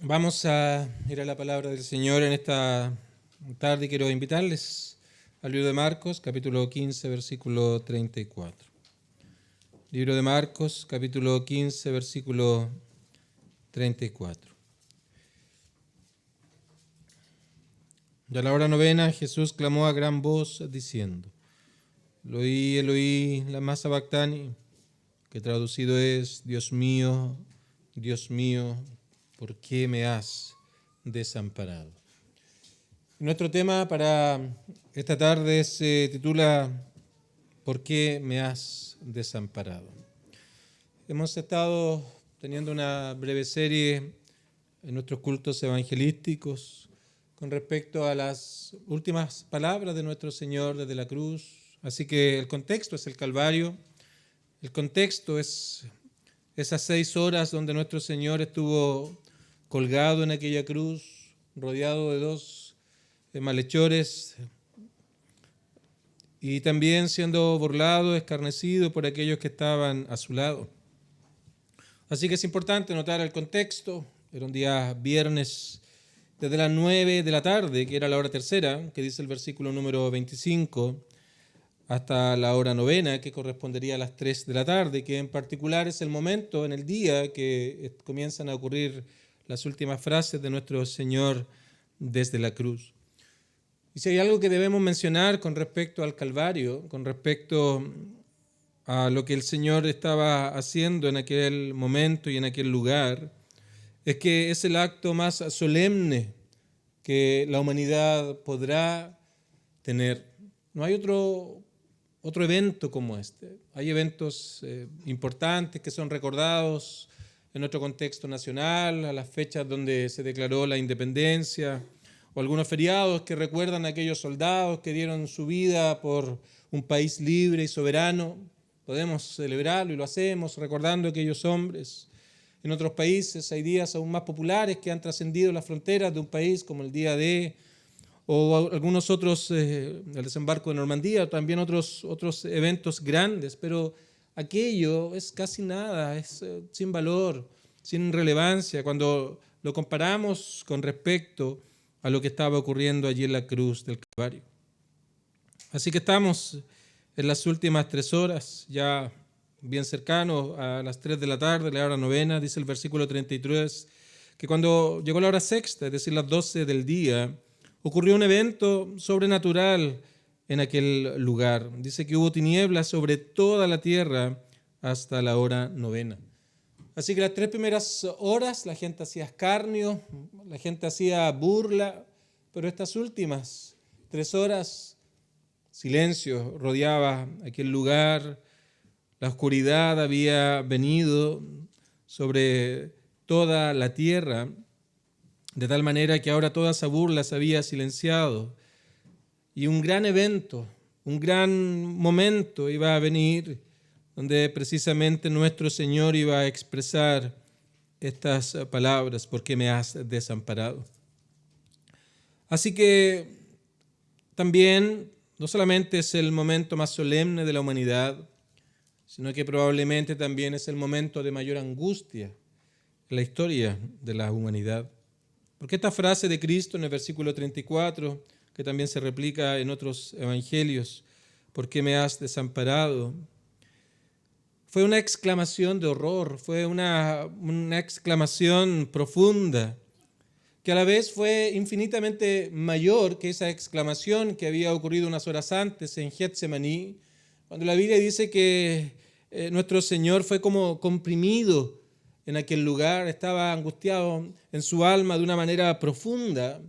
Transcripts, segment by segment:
Vamos a ir a la palabra del Señor en esta tarde y quiero invitarles al libro de Marcos, capítulo 15, versículo 34. Libro de Marcos, capítulo 15, versículo 34. Y a la hora novena Jesús clamó a gran voz diciendo: Eloí, Eloí, lama sabactani, que traducido es: Dios mío, ¿por qué me has desamparado? Nuestro tema para esta tarde se titula ¿Por qué me has desamparado? Hemos estado teniendo una breve serie en nuestros cultos evangelísticos con respecto a las últimas palabras de nuestro Señor desde la cruz. Así que el contexto es el Calvario, el contexto es esas 6 horas donde nuestro Señor estuvo colgado en aquella cruz, rodeado de 2 malhechores y también siendo burlado, escarnecido por aquellos que estaban a su lado. Así que es importante notar el contexto. Era un día viernes desde las 9 de la tarde, que era la hora tercera, que dice el versículo número 25, hasta la hora novena, que correspondería a las 3 de la tarde, que en particular es el momento en el día que comienzan a ocurrir las últimas frases de nuestro Señor desde la cruz. Y si hay algo que debemos mencionar con respecto al Calvario, con respecto a lo que el Señor estaba haciendo en aquel momento y en aquel lugar, es que es el acto más solemne que la humanidad podrá tener. No hay otro evento como este. Hay eventos importantes que son recordados en nuestro contexto nacional, a las fechas donde se declaró la independencia, o algunos feriados que recuerdan a aquellos soldados que dieron su vida por un país libre y soberano. Podemos celebrarlo y lo hacemos recordando a aquellos hombres. En otros países hay días aún más populares que han trascendido las fronteras de un país, como el Día D, o algunos otros, el desembarco de Normandía, o también otros eventos grandes, pero aquello es casi nada, es sin valor, sin relevancia, cuando lo comparamos con respecto a lo que estaba ocurriendo allí en la cruz del Calvario. Así que estamos en las últimas 3 horas, ya bien cercano a las 3 de la tarde, la hora novena, dice el versículo 33, que cuando llegó la hora sexta, es decir, las 12 del día, ocurrió un evento sobrenatural en aquel lugar. Dice que hubo tinieblas sobre toda la tierra hasta la hora novena. Así que las 3 primeras horas la gente hacía escarnio, la gente hacía burla, pero estas últimas 3 horas, silencio rodeaba aquel lugar, la oscuridad había venido sobre toda la tierra, de tal manera que ahora toda esa burla se había silenciado. Y un gran evento, un gran momento iba a venir, donde precisamente nuestro Señor iba a expresar estas palabras: ¿por qué me has desamparado? Así que también no solamente es el momento más solemne de la humanidad, sino que probablemente también es el momento de mayor angustia en la historia de la humanidad. Porque esta frase de Cristo en el versículo 34, que también se replica en otros evangelios, ¿por qué me has desamparado?, fue una exclamación de horror, fue una exclamación profunda, que a la vez fue infinitamente mayor que esa exclamación que había ocurrido unas horas antes en Getsemaní, cuando la Biblia dice que nuestro Señor fue como comprimido en aquel lugar, estaba angustiado en su alma de una manera profunda,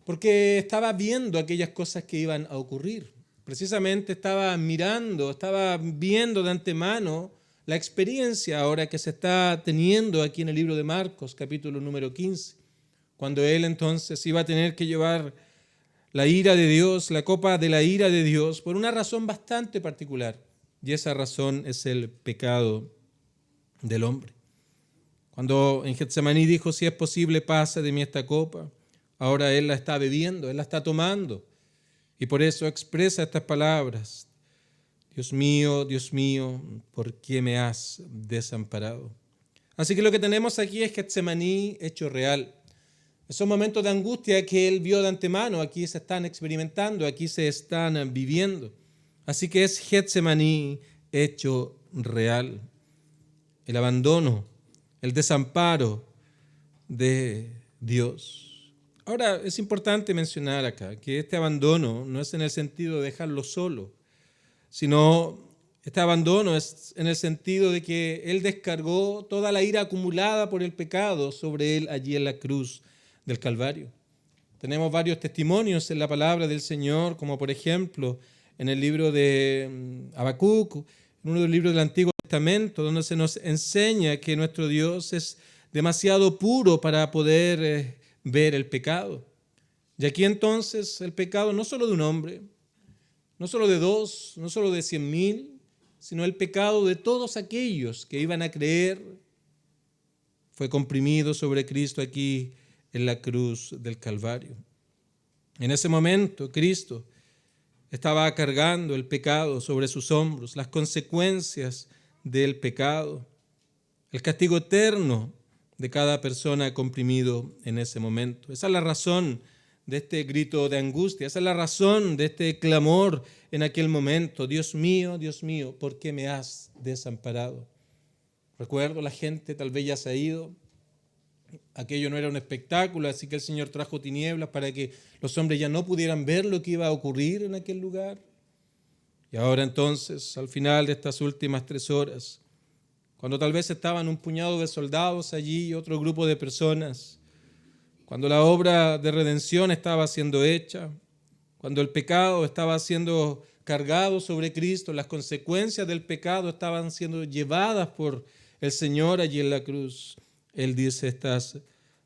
porque estaba viendo aquellas cosas que iban a ocurrir. Precisamente estaba mirando, estaba viendo de antemano la experiencia ahora que se está teniendo aquí en el libro de Marcos, capítulo número 15, cuando él entonces iba a tener que llevar la ira de Dios, la copa de la ira de Dios, por una razón bastante particular, y esa razón es el pecado del hombre. Cuando en Getsemaní dijo: si es posible, pase de mí esta copa, ahora él la está bebiendo, él la está tomando, y por eso expresa estas palabras: Dios mío, ¿por qué me has desamparado? Así que lo que tenemos aquí es Getsemaní hecho real. Esos momentos de angustia que él vio de antemano, aquí se están experimentando, aquí se están viviendo. Así que es Getsemaní hecho real. El abandono, el desamparo de Dios. Ahora, es importante mencionar acá que este abandono no es en el sentido de dejarlo solo, sino este abandono es en el sentido de que Él descargó toda la ira acumulada por el pecado sobre Él allí en la cruz del Calvario. Tenemos varios testimonios en la palabra del Señor, como por ejemplo en el libro de Habacuc, en uno de los libros del Antiguo Testamento, donde se nos enseña que nuestro Dios es demasiado puro para poder ver el pecado. Y aquí entonces el pecado no solo de un hombre, no solo de dos, no solo de 100,000, sino el pecado de todos aquellos que iban a creer, fue comprimido sobre Cristo aquí en la cruz del Calvario. En ese momento Cristo estaba cargando el pecado sobre sus hombros, las consecuencias del pecado, el castigo eterno de cada persona comprimido en ese momento. Esa es la razón de este grito de angustia, esa es la razón de este clamor en aquel momento. Dios mío, ¿por qué me has desamparado? Recuerdo, la gente tal vez ya se ha ido. Aquello no era un espectáculo, así que el Señor trajo tinieblas para que los hombres ya no pudieran ver lo que iba a ocurrir en aquel lugar. Y ahora entonces, al final de estas últimas 3 horas, cuando tal vez estaban un puñado de soldados allí y otro grupo de personas, cuando la obra de redención estaba siendo hecha, cuando el pecado estaba siendo cargado sobre Cristo, las consecuencias del pecado estaban siendo llevadas por el Señor allí en la cruz, Él dice estas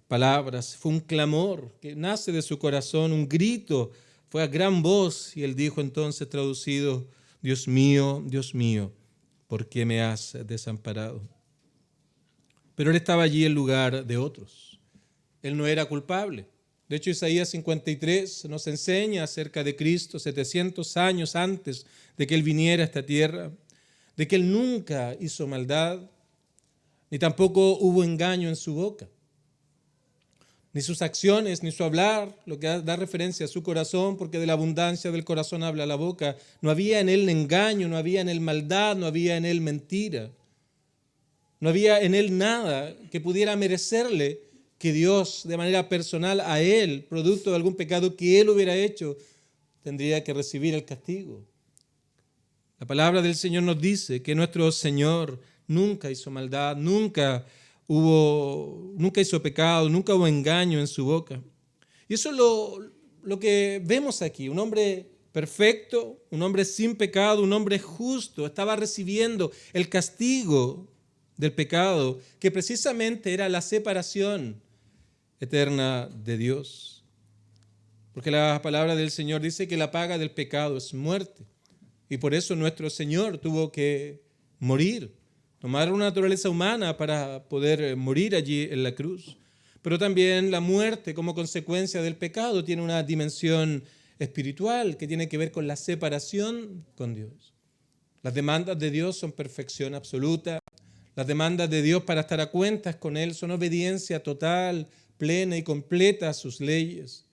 palabras. Fue un clamor que nace de su corazón, un grito, fue a gran voz, y Él dijo entonces, traducido, Dios mío, ¿por qué me has desamparado? Pero Él estaba allí en lugar de otros. Él no era culpable. De hecho, Isaías 53 nos enseña acerca de Cristo 700 años antes de que Él viniera a esta tierra, de que Él nunca hizo maldad, ni tampoco hubo engaño en su boca. Ni sus acciones, ni su hablar, lo que da referencia a su corazón, porque de la abundancia del corazón habla la boca. No había en Él engaño, no había en Él maldad, no había en Él mentira. No había en Él nada que pudiera merecerle que Dios, de manera personal a Él, producto de algún pecado que Él hubiera hecho, tendría que recibir el castigo. La palabra del Señor nos dice que nuestro Señor nunca hizo maldad, nunca hizo pecado, nunca hubo engaño en su boca. Y eso es lo que vemos aquí, un hombre perfecto, un hombre sin pecado, un hombre justo, estaba recibiendo el castigo del pecado, que precisamente era la separación eterna de Dios. Porque la palabra del Señor dice que la paga del pecado es muerte. Y por eso nuestro Señor tuvo que morir, tomar una naturaleza humana para poder morir allí en la cruz. Pero también la muerte como consecuencia del pecado tiene una dimensión espiritual que tiene que ver con la separación con Dios. Las demandas de Dios son perfección absoluta. Las demandas de Dios para estar a cuentas con Él son obediencia total, plena y completa a sus leyes.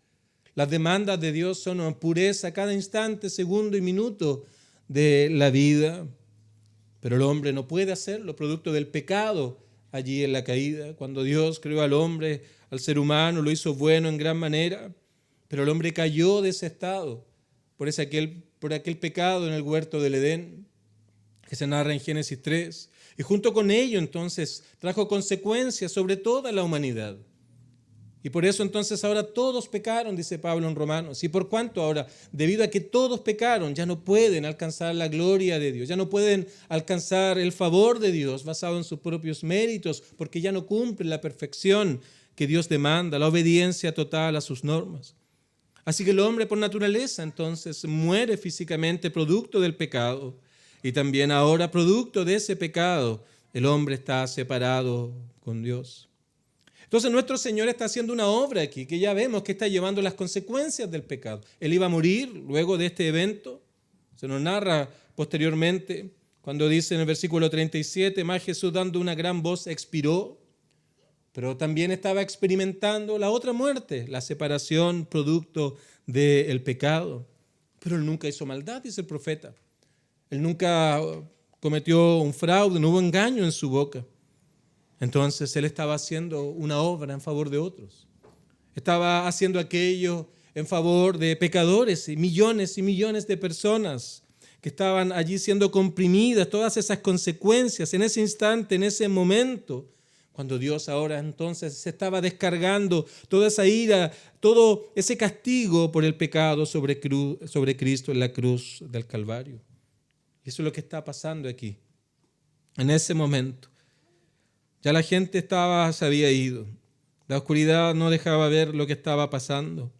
Las demandas de Dios son pureza cada instante, segundo y minuto de la vida. Pero el hombre no puede hacerlo, producto del pecado allí en la caída. Cuando Dios creó al hombre, al ser humano, lo hizo bueno en gran manera, pero el hombre cayó de ese estado por aquel pecado en el huerto del Edén, que se narra en Génesis 3. Y junto con ello, entonces, trajo consecuencias sobre toda la humanidad. Y por eso, entonces, ahora todos pecaron, dice Pablo en Romanos. Y por cuanto ahora, debido a que todos pecaron, ya no pueden alcanzar la gloria de Dios, ya no pueden alcanzar el favor de Dios basado en sus propios méritos, porque ya no cumplen la perfección que Dios demanda, la obediencia total a sus normas. Así que el hombre, por naturaleza, entonces, muere físicamente producto del pecado. Y también ahora, producto de ese pecado, el hombre está separado con Dios. Entonces nuestro Señor está haciendo una obra aquí, que ya vemos que está llevando las consecuencias del pecado. Él iba a morir luego de este evento. Se nos narra posteriormente, cuando dice en el versículo 37, más Jesús dando una gran voz expiró, pero también estaba experimentando la otra muerte, la separación producto del pecado. Pero él nunca hizo maldad, dice el profeta. Él nunca cometió un fraude, no hubo engaño en su boca. Entonces él estaba haciendo una obra en favor de otros. Estaba haciendo aquello en favor de pecadores y millones de personas que estaban allí siendo comprimidas, todas esas consecuencias en ese instante, en ese momento, cuando Dios ahora entonces se estaba descargando toda esa ira, todo ese castigo por el pecado sobre Cristo en la cruz del Calvario. Y eso es lo que está pasando aquí, en ese momento. Ya la gente se había ido. La oscuridad no dejaba ver lo que estaba pasando.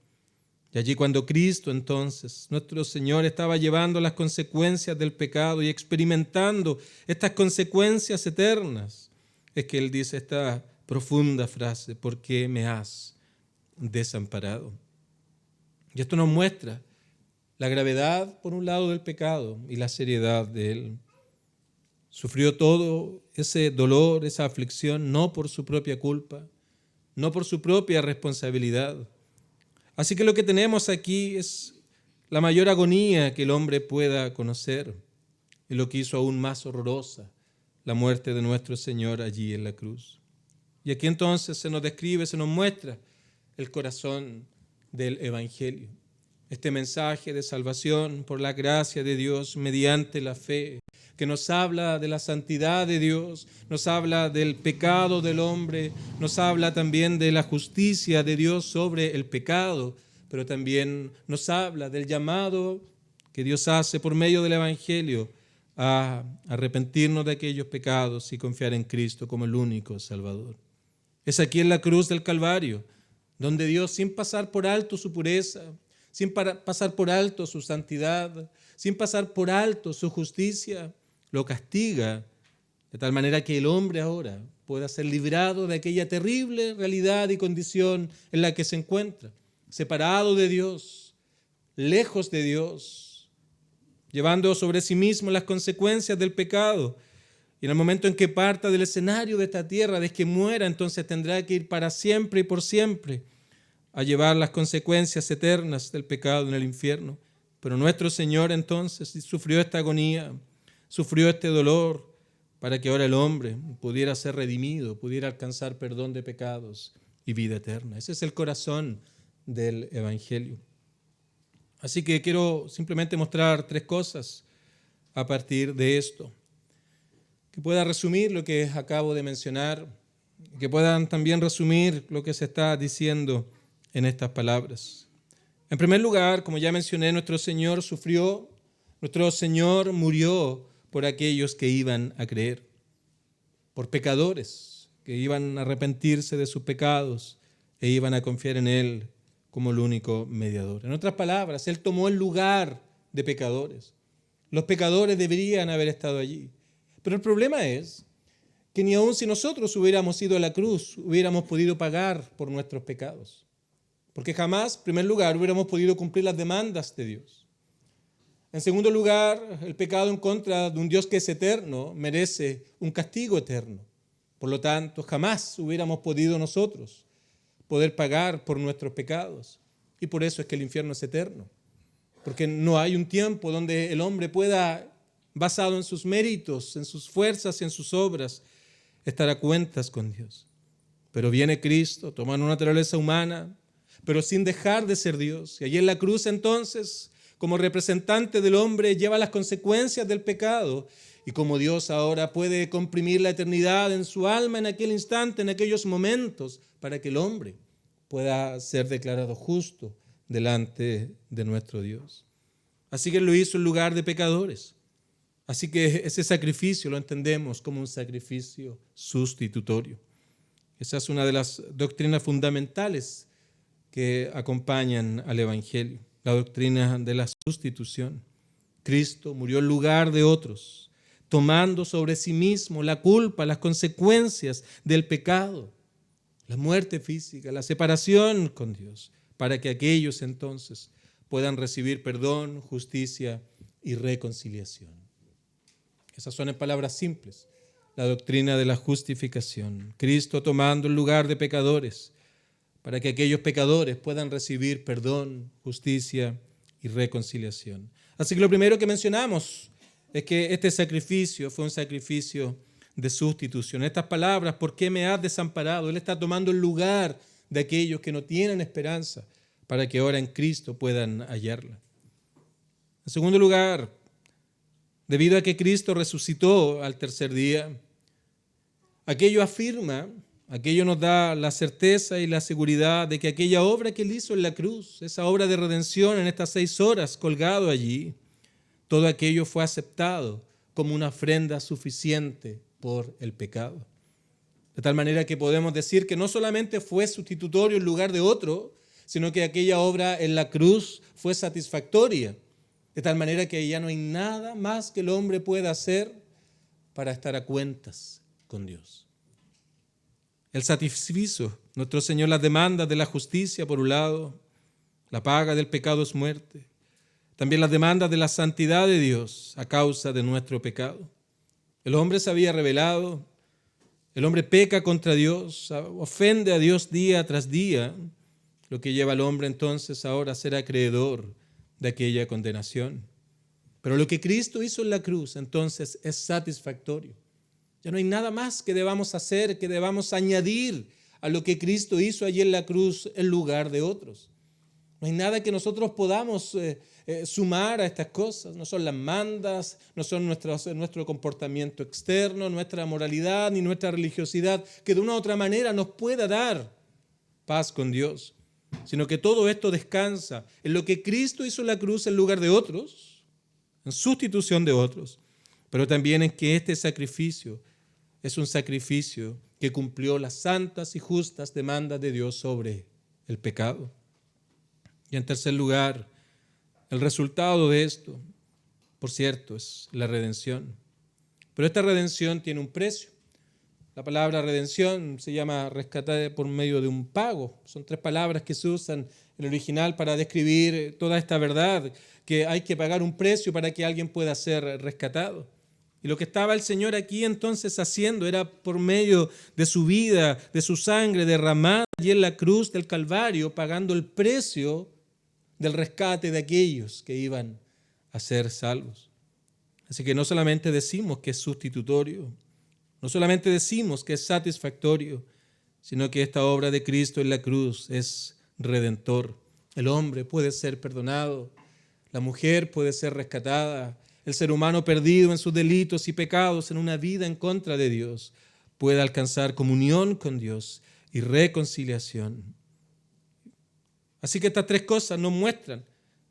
Y allí cuando Cristo entonces, nuestro Señor, estaba llevando las consecuencias del pecado y experimentando estas consecuencias eternas, es que Él dice esta profunda frase: ¿por qué me has desamparado? Y esto nos muestra la gravedad, por un lado, del pecado y la seriedad de él. Sufrió todo ese dolor, esa aflicción, no por su propia culpa, no por su propia responsabilidad. Así que lo que tenemos aquí es la mayor agonía que el hombre pueda conocer, y lo que hizo aún más horrorosa, la muerte de nuestro Señor allí en la cruz. Y aquí entonces se nos describe, se nos muestra el corazón del Evangelio. Este mensaje de salvación por la gracia de Dios mediante la fe, que nos habla de la santidad de Dios, nos habla del pecado del hombre, nos habla también de la justicia de Dios sobre el pecado, pero también nos habla del llamado que Dios hace por medio del Evangelio a arrepentirnos de aquellos pecados y confiar en Cristo como el único Salvador. Es aquí en la cruz del Calvario, donde Dios, sin pasar por alto su pureza, sin pasar por alto su santidad, sin pasar por alto su justicia, lo castiga de tal manera que el hombre ahora pueda ser librado de aquella terrible realidad y condición en la que se encuentra, separado de Dios, lejos de Dios, llevando sobre sí mismo las consecuencias del pecado. Y en el momento en que parta del escenario de esta tierra, de que muera, entonces tendrá que ir para siempre y por siempre a llevar las consecuencias eternas del pecado en el infierno. Pero nuestro Señor entonces sufrió esta agonía, sufrió este dolor, para que ahora el hombre pudiera ser redimido, pudiera alcanzar perdón de pecados y vida eterna. Ese es el corazón del Evangelio. Así que quiero simplemente mostrar 3 cosas a partir de esto, que pueda resumir lo que acabo de mencionar, que puedan también resumir lo que se está diciendo en estas palabras. En primer lugar, como ya mencioné, nuestro Señor sufrió, nuestro Señor murió por aquellos que iban a creer, por pecadores que iban a arrepentirse de sus pecados e iban a confiar en Él como el único mediador. En otras palabras, Él tomó el lugar de pecadores. Los pecadores deberían haber estado allí. Pero el problema es que ni aun si nosotros hubiéramos ido a la cruz, hubiéramos podido pagar por nuestros pecados. Porque jamás, en primer lugar, hubiéramos podido cumplir las demandas de Dios. En segundo lugar, el pecado en contra de un Dios que es eterno merece un castigo eterno. Por lo tanto, jamás hubiéramos podido nosotros poder pagar por nuestros pecados. Y por eso es que el infierno es eterno. Porque no hay un tiempo donde el hombre pueda, basado en sus méritos, en sus fuerzas y en sus obras, estar a cuentas con Dios. Pero viene Cristo, toma una naturaleza humana, pero sin dejar de ser Dios. Y allí en la cruz entonces, como representante del hombre, lleva las consecuencias del pecado. Y como Dios ahora puede comprimir la eternidad en su alma en aquel instante, en aquellos momentos, para que el hombre pueda ser declarado justo delante de nuestro Dios. Así que Él lo hizo en lugar de pecadores. Así que ese sacrificio lo entendemos como un sacrificio sustitutorio. Esa es una de las doctrinas fundamentales que acompañan al Evangelio, la doctrina de la sustitución. Cristo murió en lugar de otros, tomando sobre sí mismo la culpa, las consecuencias del pecado, la muerte física, la separación con Dios, para que aquellos entonces puedan recibir perdón, justicia y reconciliación. Esas son en palabras simples la doctrina de la justificación. Cristo tomando el lugar de pecadores para que aquellos pecadores puedan recibir perdón, justicia y reconciliación. Así que lo primero que mencionamos es que este sacrificio fue un sacrificio de sustitución. Estas palabras, ¿por qué me has desamparado? Él está tomando el lugar de aquellos que no tienen esperanza para que ahora en Cristo puedan hallarla. En segundo lugar, debido a que Cristo resucitó al tercer día, aquello nos da la certeza y la seguridad de que aquella obra que Él hizo en la cruz, esa obra de redención en estas 6 horas colgado allí, todo aquello fue aceptado como una ofrenda suficiente por el pecado. De tal manera que podemos decir que no solamente fue sustitutorio en lugar de otro, sino que aquella obra en la cruz fue satisfactoria. De tal manera que ya no hay nada más que el hombre pueda hacer para estar a cuentas con Dios. Él satisfizo, nuestro Señor, las demandas de la justicia, por un lado, la paga del pecado es muerte. También las demandas de la santidad de Dios a causa de nuestro pecado. El hombre se había rebelado, el hombre peca contra Dios, ofende a Dios día tras día, lo que lleva al hombre entonces ahora a ser acreedor de aquella condenación. Pero lo que Cristo hizo en la cruz entonces es satisfactorio. Ya no hay nada más que debamos hacer, que debamos añadir a lo que Cristo hizo allí en la cruz en lugar de otros. No hay nada que nosotros podamos sumar a estas cosas. No son las mandas, no son nuestro comportamiento externo, nuestra moralidad ni nuestra religiosidad que de una u otra manera nos pueda dar paz con Dios, sino que todo esto descansa en lo que Cristo hizo en la cruz en lugar de otros, en sustitución de otros, pero también en que este sacrificio es un sacrificio que cumplió las santas y justas demandas de Dios sobre el pecado. Y en tercer lugar, el resultado de esto, por cierto, es la redención. Pero esta redención tiene un precio. La palabra redención se llama rescatar por medio de un pago. Son 3 palabras que se usan en el original para describir toda esta verdad, que hay que pagar un precio para que alguien pueda ser rescatado. Y lo que estaba el Señor aquí entonces haciendo era por medio de su vida, de su sangre derramada allí en la cruz del Calvario, pagando el precio del rescate de aquellos que iban a ser salvos. Así que no solamente decimos que es sustitutorio, no solamente decimos que es satisfactorio, sino que esta obra de Cristo en la cruz es redentor. El hombre puede ser perdonado, la mujer puede ser rescatada, el ser humano perdido en sus delitos y pecados en una vida en contra de Dios puede alcanzar comunión con Dios y reconciliación. Así que estas 3 cosas nos muestran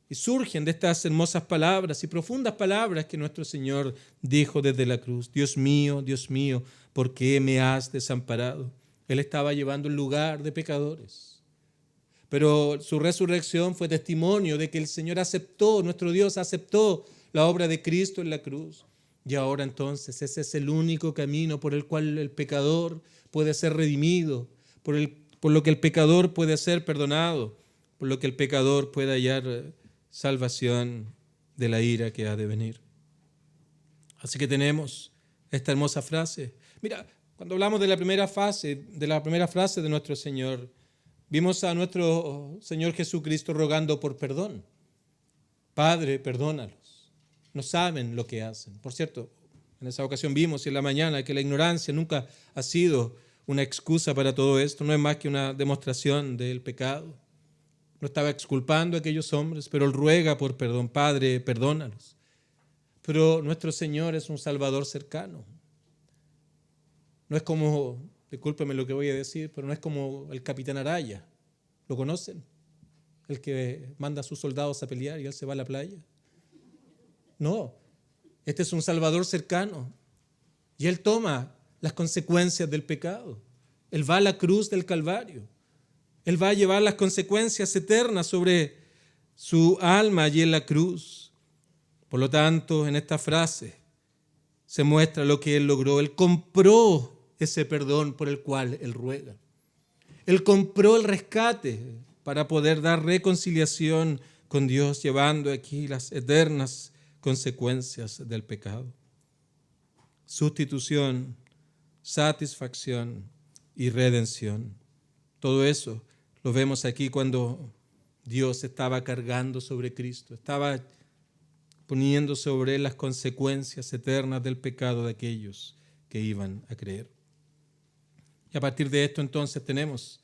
y surgen de estas hermosas palabras y profundas palabras que nuestro Señor dijo desde la cruz. Dios mío, ¿por qué me has desamparado? Él estaba llevando el lugar de pecadores. Pero su resurrección fue testimonio de que el Señor aceptó, nuestro Dios aceptó la obra de Cristo en la cruz. Y ahora entonces ese es el único camino por el cual el pecador puede ser redimido, por lo que el pecador puede ser perdonado, por lo que el pecador puede hallar salvación de la ira que ha de venir. Así que tenemos esta hermosa frase. Mira, cuando hablamos de la primera frase de nuestro Señor, vimos a nuestro Señor Jesucristo rogando por perdón. Padre, perdónalos. No saben lo que hacen. Por cierto, en esa ocasión vimos en la mañana que la ignorancia nunca ha sido una excusa para todo esto. No es más que una demostración del pecado. No estaba exculpando a aquellos hombres, pero Él ruega por perdón. Padre, perdónalos. Pero nuestro Señor es un Salvador cercano. No es como, discúlpeme lo que voy a decir, pero no es como el Capitán Araya. ¿Lo conocen? El que manda a sus soldados a pelear y él se va a la playa. No, este es un Salvador cercano. Y Él toma las consecuencias del pecado. Él va a la cruz del Calvario. Él va a llevar las consecuencias eternas sobre su alma allí en la cruz. Por lo tanto, en esta frase se muestra lo que Él logró. Él compró ese perdón por el cual Él ruega. Él compró el rescate para poder dar reconciliación con Dios, llevando aquí las eternas consecuencias del pecado. sustitución, satisfacción y redención. Todo eso lo vemos aquí cuando Dios estaba cargando sobre Cristo, estaba poniendo sobre él las consecuencias eternas del pecado de aquellos que iban a creer. Y a partir de esto entonces tenemos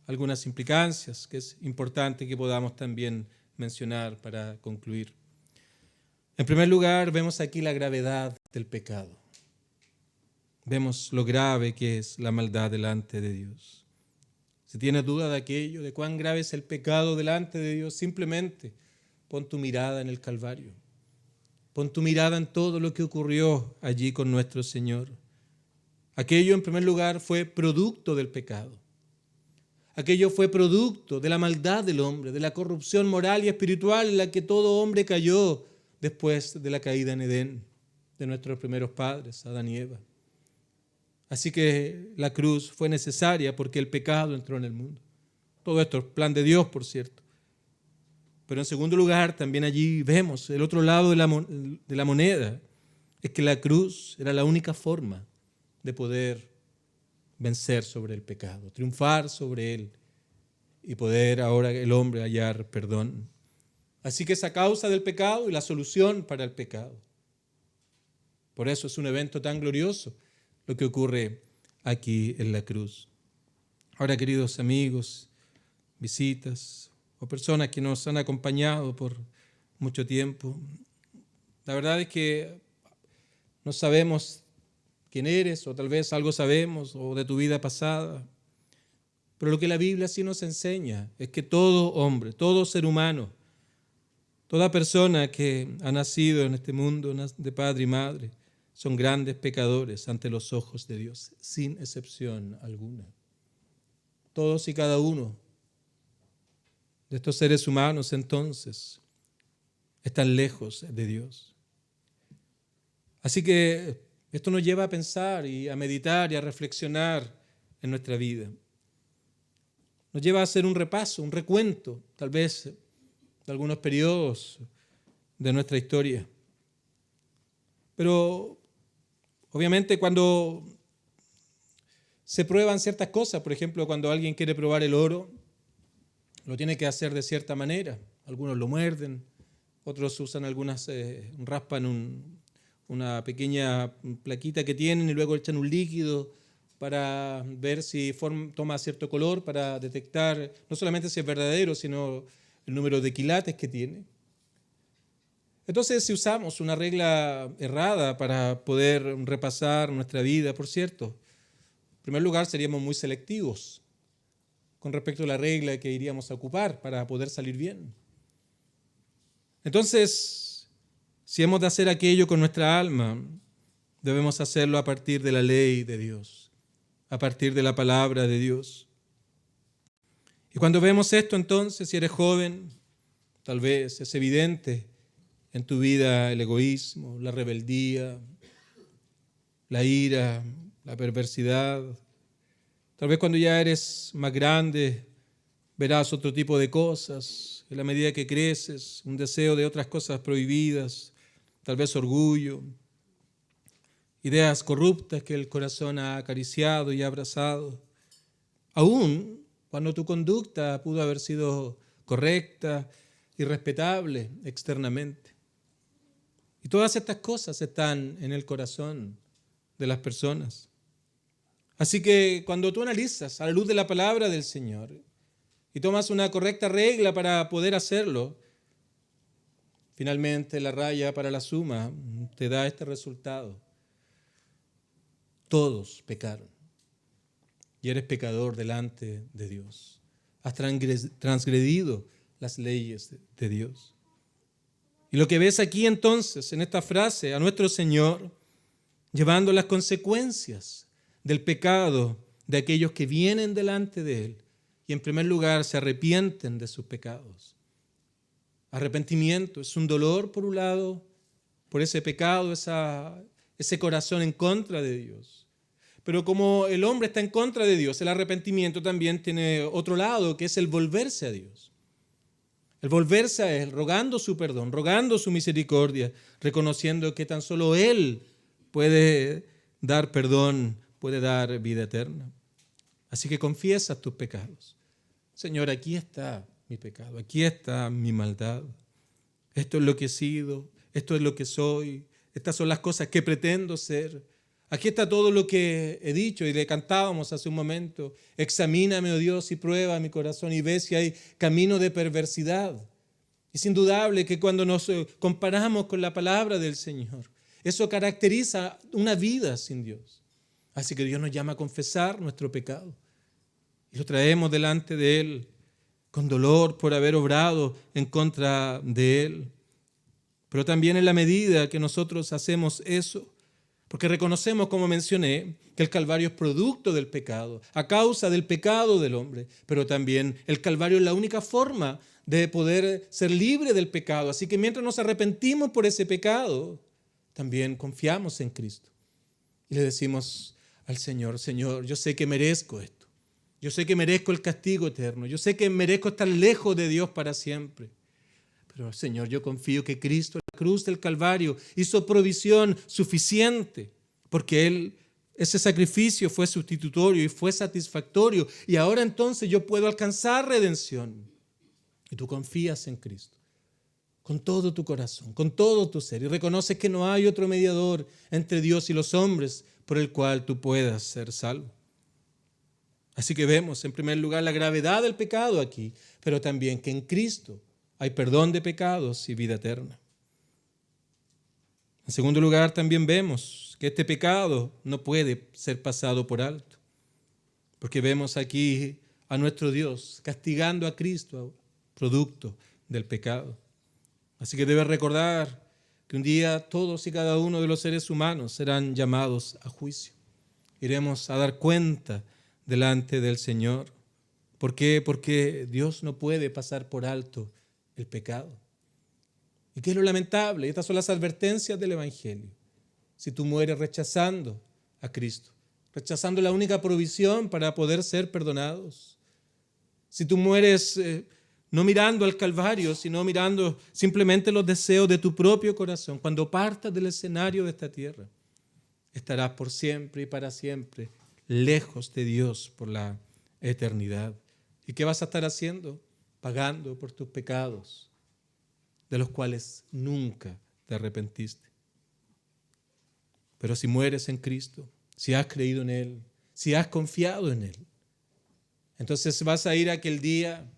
algunas implicancias que es importante que podamos también mencionar para concluir. En primer lugar, vemos aquí la gravedad del pecado. Vemos lo grave que es la maldad delante de Dios. Si tienes duda de aquello, de cuán grave es el pecado delante de Dios, simplemente pon tu mirada en el Calvario. Pon tu mirada en todo lo que ocurrió allí con nuestro Señor. Aquello, en primer lugar, fue producto del pecado. Aquello fue producto de la maldad del hombre, de la corrupción moral y espiritual en la que todo hombre cayó después de la caída en Edén, de nuestros primeros padres, Adán y Eva. Así que la cruz fue necesaria porque el pecado entró en el mundo. Todo esto es plan de Dios, por cierto. Pero en segundo lugar, también allí vemos el otro lado de la moneda, es que la cruz era la única forma de poder vencer sobre el pecado, triunfar sobre él y poder ahora el hombre hallar perdón. Así que esa causa del pecado y la solución para el pecado. Por eso es un evento tan glorioso lo que ocurre aquí en la cruz. Ahora, queridos amigos, visitas o personas que nos han acompañado por mucho tiempo, la verdad es que no sabemos quién eres, o tal vez algo sabemos, o de tu vida pasada. Pero lo que la Biblia sí nos enseña es que todo hombre, todo ser humano, toda persona que ha nacido en este mundo de padre y madre, son grandes pecadores ante los ojos de Dios, sin excepción alguna. Todos y cada uno de estos seres humanos, entonces, están lejos de Dios. Así que esto nos lleva a pensar y a meditar y a reflexionar en nuestra vida. Nos lleva a hacer un repaso, un recuento, tal vez, de algunos periodos de nuestra historia. Pero, obviamente, cuando se prueban ciertas cosas, por ejemplo, cuando alguien quiere probar el oro, lo tiene que hacer de cierta manera. Algunos lo muerden, otros usan raspan una pequeña plaquita que tienen y luego echan un líquido para ver si toma cierto color, para detectar no solamente si es verdadero, sino el número de quilates que tiene. Entonces, si usamos una regla errada para poder repasar nuestra vida, por cierto, en primer lugar seríamos muy selectivos con respecto a la regla que iríamos a ocupar para poder salir bien. Entonces, si hemos de hacer aquello con nuestra alma, debemos hacerlo a partir de la ley de Dios, a partir de la palabra de Dios. Y cuando vemos esto, entonces, si eres joven, tal vez es evidente en tu vida el egoísmo, la rebeldía, la ira, la perversidad. Tal vez cuando ya eres más grande, verás otro tipo de cosas. En la medida que creces, un deseo de otras cosas prohibidas, tal vez orgullo, ideas corruptas que el corazón ha acariciado y abrazado. Aún cuando tu conducta pudo haber sido correcta y respetable externamente. Y todas estas cosas están en el corazón de las personas. Así que cuando tú analizas a la luz de la palabra del Señor y tomas una correcta regla para poder hacerlo, finalmente la raya para la suma te da este resultado. Todos pecaron y eres pecador delante de Dios. Has transgredido las leyes de Dios. Y lo que ves aquí entonces, en esta frase, a nuestro Señor, llevando las consecuencias del pecado de aquellos que vienen delante de Él y en primer lugar se arrepienten de sus pecados. Arrepentimiento es un dolor por un lado, por ese pecado, ese corazón en contra de Dios. Pero como el hombre está en contra de Dios, el arrepentimiento también tiene otro lado, que es el volverse a Dios. El volverse a Él, rogando su perdón, rogando su misericordia, reconociendo que tan solo Él puede dar perdón, puede dar vida eterna. Así que confiesa tus pecados. Señor, aquí está mi pecado, aquí está mi maldad. Esto es lo que he sido, esto es lo que soy, estas son las cosas que pretendo ser. Aquí está todo lo que he dicho y le cantábamos hace un momento. Examíname, oh Dios, y prueba mi corazón y ve si hay camino de perversidad. Es indudable que cuando nos comparamos con la palabra del Señor, eso caracteriza una vida sin Dios. Así que Dios nos llama a confesar nuestro pecado y lo traemos delante de Él con dolor por haber obrado en contra de Él. Pero también en la medida que nosotros hacemos eso, porque reconocemos, como mencioné, que el Calvario es producto del pecado, a causa del pecado del hombre, pero también el Calvario es la única forma de poder ser libre del pecado. Así que mientras nos arrepentimos por ese pecado, también confiamos en Cristo. Y le decimos al Señor, Señor, yo sé que merezco esto. Yo sé que merezco el castigo eterno. Yo sé que merezco estar lejos de Dios para siempre. Pero, Señor, yo confío que Cristo en la cruz del Calvario hizo provisión suficiente, porque ese sacrificio fue sustitutorio y fue satisfactorio. Y ahora entonces yo puedo alcanzar redención. Y tú confías en Cristo con todo tu corazón, con todo tu ser, y reconoces que no hay otro mediador entre Dios y los hombres por el cual tú puedas ser salvo. Así que vemos, en primer lugar, la gravedad del pecado aquí, pero también que en Cristo hay perdón de pecados y vida eterna. En segundo lugar, también vemos que este pecado no puede ser pasado por alto, porque vemos aquí a nuestro Dios castigando a Cristo, producto del pecado. Así que debes recordar que un día todos y cada uno de los seres humanos serán llamados a juicio. Iremos a dar cuenta delante del Señor. ¿Por qué? Porque Dios no puede pasar por alto el pecado. ¿Y qué es lo lamentable? Estas son las advertencias del Evangelio. Si tú mueres rechazando a Cristo, rechazando la única provisión para poder ser perdonados, si tú mueres no mirando al Calvario, sino mirando simplemente los deseos de tu propio corazón, cuando partas del escenario de esta tierra, estarás por siempre y para siempre lejos de Dios por la eternidad. ¿Y qué vas a estar haciendo? Pagando por tus pecados, de los cuales nunca te arrepentiste. Pero si mueres en Cristo, si has creído en Él, si has confiado en Él, entonces vas a ir a aquel día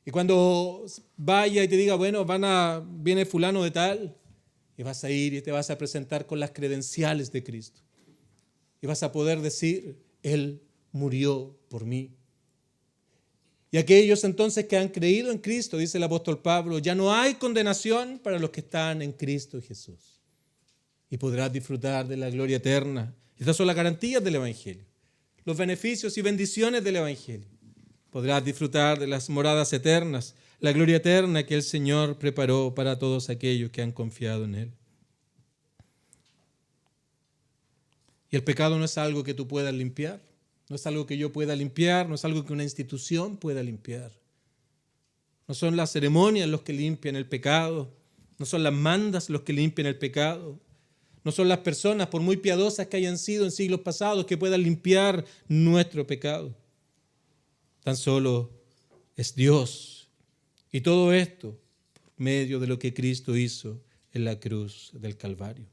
y cuando vaya y te diga, bueno, viene fulano de tal, y vas a ir y te vas a presentar con las credenciales de Cristo. Y vas a poder decir, Él murió por mí. Y aquellos entonces que han creído en Cristo, dice el apóstol Pablo, ya no hay condenación para los que están en Cristo Jesús. Y podrás disfrutar de la gloria eterna. Estas son las garantías del Evangelio, los beneficios y bendiciones del Evangelio. Podrás disfrutar de las moradas eternas, la gloria eterna que el Señor preparó para todos aquellos que han confiado en Él. Y el pecado no es algo que tú puedas limpiar, no es algo que yo pueda limpiar, no es algo que una institución pueda limpiar. No son las ceremonias los que limpian el pecado, no son las mandas los que limpian el pecado, no son las personas, por muy piadosas que hayan sido en siglos pasados, que puedan limpiar nuestro pecado. Tan solo es Dios. Y todo esto por medio de lo que Cristo hizo en la cruz del Calvario.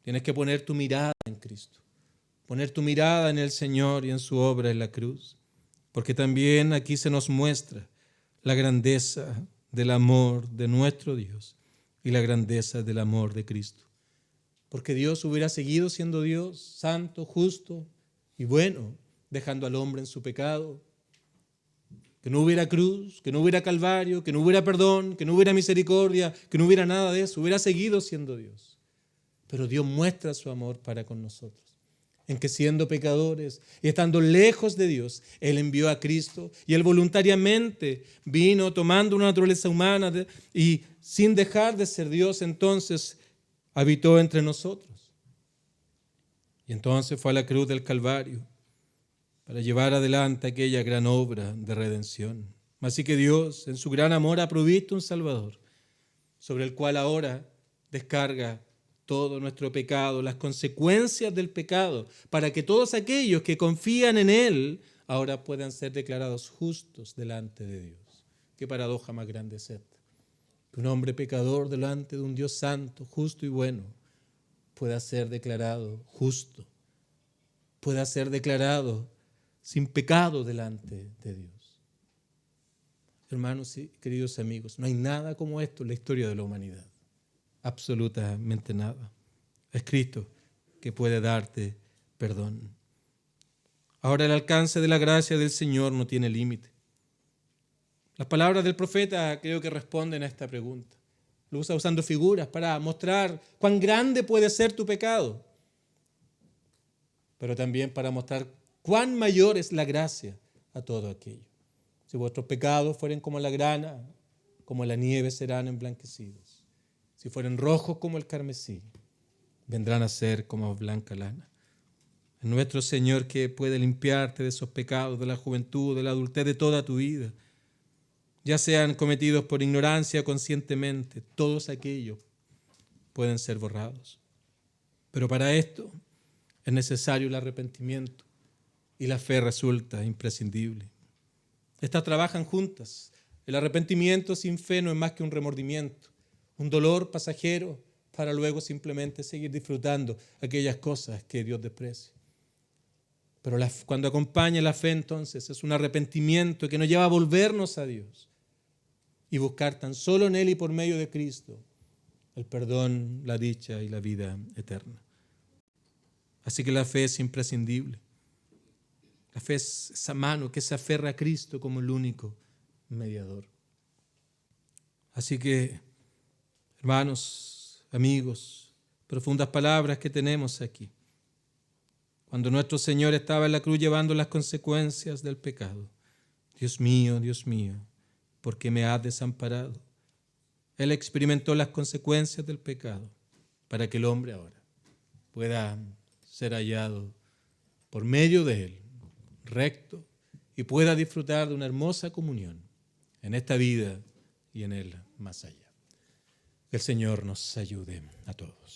Tienes que poner tu mirada en Cristo, poner tu mirada en el Señor y en su obra en la cruz, porque también aquí se nos muestra la grandeza del amor de nuestro Dios y la grandeza del amor de Cristo. Porque Dios hubiera seguido siendo Dios, santo, justo y bueno, dejando al hombre en su pecado, que no hubiera cruz, que no hubiera calvario, que no hubiera perdón, que no hubiera misericordia, que no hubiera nada de eso, hubiera seguido siendo Dios. Pero Dios muestra su amor para con nosotros, en que siendo pecadores y estando lejos de Dios, Él envió a Cristo y Él voluntariamente vino tomando una naturaleza humana y sin dejar de ser Dios, entonces habitó entre nosotros. Y entonces fue a la cruz del Calvario para llevar adelante aquella gran obra de redención. Así que Dios, en su gran amor, ha provisto un Salvador, sobre el cual ahora descarga todo nuestro pecado, las consecuencias del pecado, para que todos aquellos que confían en Él ahora puedan ser declarados justos delante de Dios. Qué paradoja más grande es esta. Que un hombre pecador delante de un Dios santo, justo y bueno, pueda ser declarado justo, pueda ser declarado sin pecado delante de Dios. Hermanos y queridos amigos, no hay nada como esto en la historia de la humanidad. Absolutamente nada. Es Cristo que puede darte perdón. Ahora el alcance de la gracia del Señor no tiene límite. Las palabras del profeta creo que responden a esta pregunta. Lo usa usando figuras para mostrar cuán grande puede ser tu pecado, pero también para mostrar cuán mayor es la gracia a todo aquello. Si vuestros pecados fueren como la grana, como la nieve serán emblanquecidos. Si fueren rojos como el carmesí, vendrán a ser como blanca lana. Es nuestro Señor que puede limpiarte de esos pecados, de la juventud, de la adultez, de toda tu vida. Ya sean cometidos por ignorancia conscientemente, todos aquellos pueden ser borrados. Pero para esto es necesario el arrepentimiento y la fe resulta imprescindible. Estas trabajan juntas. El arrepentimiento sin fe no es más que un remordimiento, un dolor pasajero para luego simplemente seguir disfrutando aquellas cosas que Dios desprecia. Pero cuando acompaña la fe entonces es un arrepentimiento que nos lleva a volvernos a Dios y buscar tan solo en Él y por medio de Cristo el perdón, la dicha y la vida eterna. Así que la fe es imprescindible. La fe es esa mano que se aferra a Cristo como el único mediador. Así que, hermanos, amigos, profundas palabras que tenemos aquí. Cuando nuestro Señor estaba en la cruz llevando las consecuencias del pecado, Dios mío, ¿por qué me has desamparado? Él experimentó las consecuencias del pecado para que el hombre ahora pueda ser hallado por medio de Él, recto, y pueda disfrutar de una hermosa comunión en esta vida y en el más allá. Que el Señor nos ayude a todos.